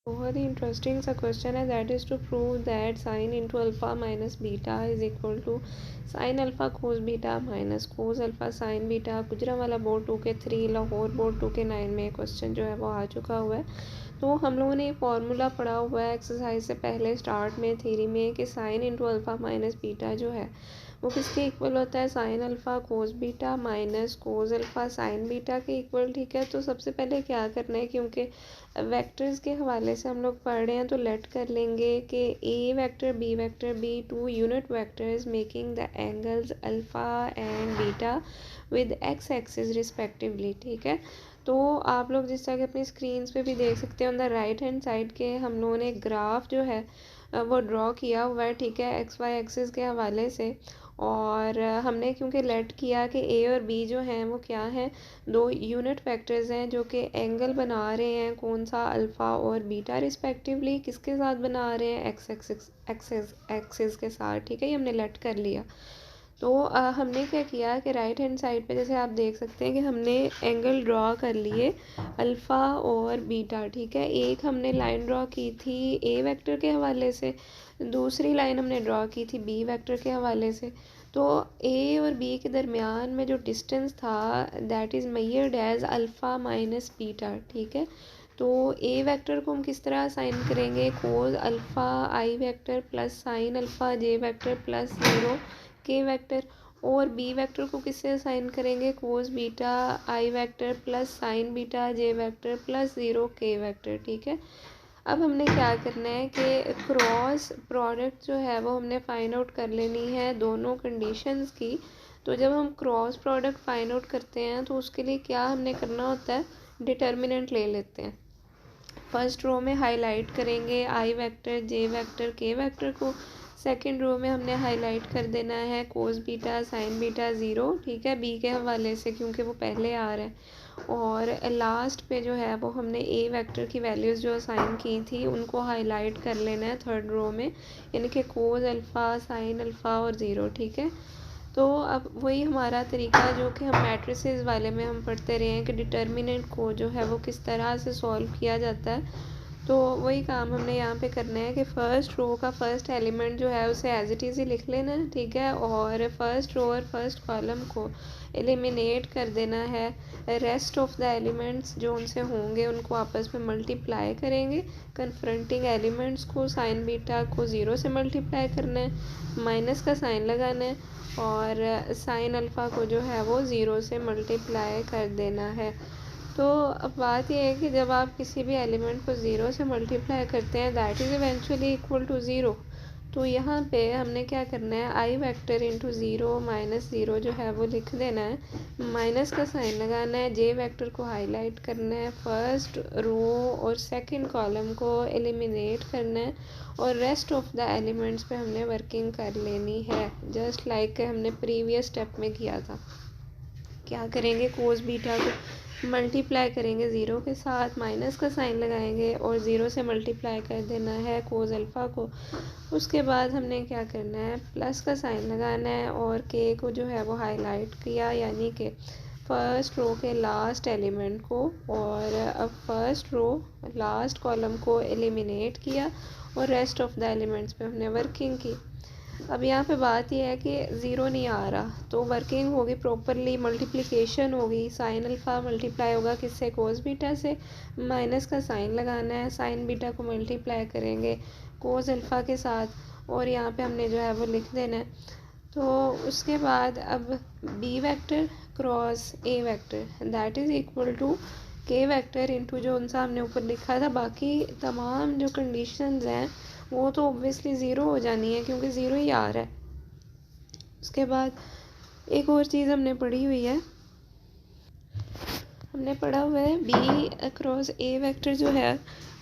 बहुत ही इंटरेस्टिंग सा क्वेश्चन है, that is to prove that sine into alpha minus beta is equal to sine alpha cos beta minus cos alpha sine beta. Gujranwala board 2 के 3, Lahore board 2 के 9 में question जो है वो आ चुका हुआ है। तो हम लोगों ने फॉर्मूला पढ़ा हुआ है एक्सरसाइज से पहले स्टार्ट में थ्योरी में कि sign into alpha minus beta जो है वो किसके इक्वल होता है, sign alpha cos beta minus cos alpha sine beta के इक्वल। ठीक है, तो सबसे पहले क्या करना है, क्योंकि वेक्टर्स के हवाले से हम लोग पढ़ रहे हैं तो लेट कर लेंगे कि A vector B two unit vectors making the angles alpha and beta with x axis respectively. ठीक है, तो आप लोग जिस तरह के अपनी स्क्रीन पे भी देख सकते हैं, on the right hand side के हम लोगों ने ग्राफ जो है वो ड्रॉ किया हुआ है। ठीक है, एक्स वाई एक्सिस के हवाले से, और हमने क्योंकि लेट किया कि ए और बी जो हैं वो क्या हैं, दो यूनिट वेक्टर्स हैं जो कि एंगल बना रहे हैं, कौन सा, अल्फ़ा और बीटा रिस्पेक्टिवली। किसके साथ बना रहे हैं, एक्स एक्सिस के साथ। ठीक है, ये हमने लेट कर लिया। तो हमने क्या किया कि राइट हैंड साइड पे जैसे आप देख सकते हैं कि हमने एंगल ड्रॉ कर लिए अल्फ़ा और बीटा। ठीक है, एक हमने लाइन ड्रॉ की थी ए वेक्टर के हवाले से, दूसरी लाइन हमने ड्रॉ की थी बी वेक्टर के हवाले से। तो ए और बी के दरमियान में जो डिस्टेंस था that is measured as alpha minus beta. ठीक है, तो ए वेक्टर को हम किस तरह साइन करेंगे, कोस अल्फ़ा आई वेक्टर प्लस साइन अल्फ़ा जे वेक्टर प्लस 0 के वेक्टर, और बी वेक्टर को किससे असाइन करेंगे, कोस बीटा आई वेक्टर प्लस साइन बीटा जे वेक्टर प्लस 0 के वेक्टर। ठीक है, अब हमने क्या करना है कि क्रॉस प्रोडक्ट जो है वो हमने फाइंड आउट कर लेनी है दोनों कंडीशंस की। तो जब हम क्रॉस प्रोडक्ट फाइंड आउट करते हैं तो उसके लिए क्या हमने करना होता है, डिटर्मिनेंट ले लेते हैं। फर्स्ट रो में हाईलाइट करेंगे आई वेक्टर जे वेक्टर के वेक्टर को, सेकंड रो में हमने हाईलाइट कर देना है कोस बीटा साइन बीटा 0। ठीक है, बी के हवाले से क्योंकि वो पहले आ रहा है, और लास्ट पे जो है वो हमने ए वेक्टर की वैल्यूज़ जो असाइन की थी उनको हाईलाइट कर लेना है थर्ड रो में, यानी कि कोस अल्फ़ा साइन अल्फ़ा और 0। ठीक है, तो अब वही हमारा तरीका जो कि हम मैट्रिसेस वाले में हम पढ़ते रहे हैं कि डिटर्मिनेंट को जो है वो किस तरह से सॉल्व किया जाता है। तो वही काम हमने यहाँ पे करना है कि फ़र्स्ट रो का फर्स्ट एलिमेंट जो है उसे एज इट इज़ ही लिख लेना है। ठीक है, और फर्स्ट रो और फर्स्ट कॉलम को एलिमिनेट कर देना है, रेस्ट ऑफ द एलिमेंट्स जो उनसे होंगे उनको आपस में मल्टीप्लाई करेंगे, कन्फ्रंटिंग एलिमेंट्स को साइन बीटा को 0 से मल्टीप्लाई करना है, माइनस का साइन लगाना है, और साइन अल्फ़ा को जो है वो 0 से मल्टीप्लाई कर देना है। तो अब बात यह है कि जब आप किसी भी एलिमेंट को 0 से मल्टीप्लाई करते हैं that is eventually equal to 0। तो यहाँ पे हमने क्या करना है, आई वेक्टर इंटू 0 माइनस 0 जो है वो लिख देना है, माइनस का साइन लगाना है, जे वेक्टर को हाईलाइट करना है, फर्स्ट रो और सेकंड कॉलम को एलिमिनेट करना है, और रेस्ट ऑफ द एलिमेंट्स पे हमने वर्किंग कर लेनी है, जस्ट लाइक हमने प्रीवियस स्टेप में किया था। क्या करेंगे, कोस बीटा को मल्टीप्लाई करेंगे 0 के साथ, माइनस का साइन लगाएंगे और 0 से मल्टीप्लाई कर देना है कोस अल्फ़ा को। उसके बाद हमने क्या करना है, प्लस का साइन लगाना है और के को जो है वो हाईलाइट किया, यानी कि फर्स्ट रो के लास्ट एलिमेंट को, और अब फर्स्ट रो लास्ट कॉलम को एलिमिनेट किया और रेस्ट ऑफ द एलिमेंट्स पे हमने वर्किंग की। अब यहाँ पे बात यह है कि 0 नहीं आ रहा तो वर्किंग होगी प्रॉपरली, मल्टीप्लिकेशन होगी, साइन अल्फ़ा मल्टीप्लाई होगा किससे, कोस बीटा से, माइनस का साइन लगाना है, साइन बीटा को मल्टीप्लाई करेंगे कोस अल्फ़ा के साथ, और यहाँ पे हमने जो है वो लिख देना है। तो उसके बाद अब B vector cross A vector that is equal to K vector into जो उनसा हमने ऊपर लिखा था, बाकी तमाम जो कंडीशंस हैं वो तो ऑब्वियसली 0 हो जानी है क्योंकि 0 ही आ रहा है। उसके बाद एक और चीज़ हमने पढ़ी हुई है, हमने पढ़ा हुआ है बी अक्रॉस ए वेक्टर जो है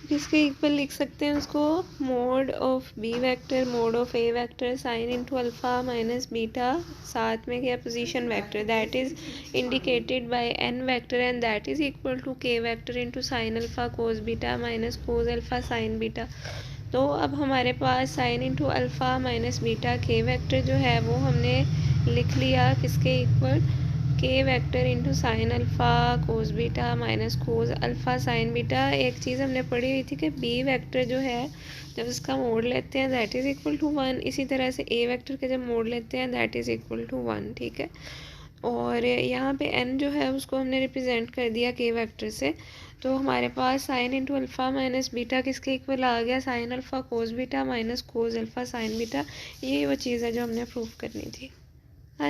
किसके इक्वल लिख सकते हैं उसको, mod of B vector mod of A vector sine into alpha minus beta, साथ में क्या position vector that is indicated by an vector and that is equal to K vector into sine alpha cos beta minus cos alpha sine beta. तो अब हमारे पास sine into alpha minus beta K vector जो है वो हमने लिख लिया किसके equal, K vector into sine alpha cos beta minus cos alpha sine beta. एक चीज़ हमने पढ़ी हुई थी कि बी वेक्टर जो है जब इसका मोड लेते हैं दैट इज़ इक्वल टू 1, इसी तरह से ए वेक्टर के जब मोड लेते हैं दैट इज़ इक्वल टू 1, ठीक है। और यहाँ पे n जो है उसको हमने रिप्रेजेंट कर दिया के वेक्टर से, तो हमारे पास sine into alpha minus beta किसके इक्वल आ गया, sine alpha cos beta minus cos alpha sine beta. ये वो चीज़ है जो हमने प्रूव करनी थी।